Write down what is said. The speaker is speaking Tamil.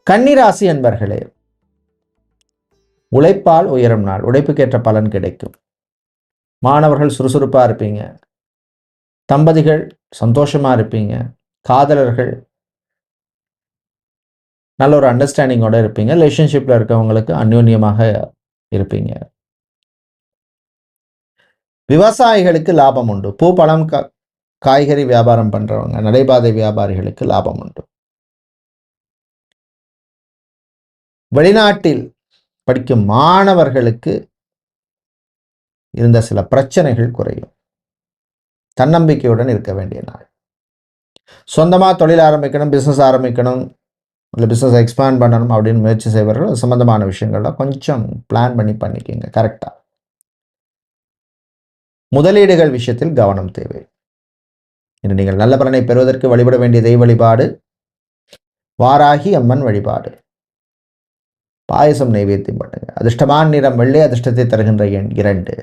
கன்னிராசி அன்பர்களே, உழைப்பால் உயரும் நாள். உழைப்புக்கேற்ற பலன் கிடைக்கும். மாணவர்கள் சுறுசுறுப்பாக இருப்பீங்க. தம்பதிகள் சந்தோஷமா இருப்பீங்க. காதலர்கள் நல்ல ஒரு அண்டர்ஸ்டாண்டிங்கோட இருப்பீங்க. ரிலேஷன்ஷிப்ல இருக்கவங்களுக்கு அந்யோன்யமாக இருப்பீங்க. விவசாயிகளுக்கு லாபம் உண்டு. பூ, பழம், காய்கறி வியாபாரம் பண்றவங்க, நடைபாதை வியாபாரிகளுக்கு லாபம் உண்டு. வெளிநாட்டில் படிக்கும் மாணவர்களுக்கு இருந்த சில பிரச்சனைகள் குறையும். தன்னம்பிக்கையுடன் இருக்க வேண்டிய நாள். சொந்தமாக தொழில் ஆரம்பிக்கணும், பிஸ்னஸ் ஆரம்பிக்கணும், இல்லை பிஸ்னஸ் எக்ஸ்பேண்ட் பண்ணணும் அப்படின்னு முயற்சி செய்வர்கள் சம்பந்தமான விஷயங்கள்லாம் கொஞ்சம் பிளான் பண்ணி பண்ணிக்கோங்க கரெக்டாக. முதலீடுகள் விஷயத்தில் கவனம் தேவை. இன்று நீங்கள் நல்ல பலனை பெறுவதற்கு வழிபட வேண்டிய தெய்வ வழிபாடு வாராகி அம்மன் வழிபாடு. பாயசம் நைவேத்தியம் பண்ணுங்க. அதிர்ஷ்டமான நிறம் வெள்ளை, அதிர்ஷ்டத்தை தருகின்ற எண் 2.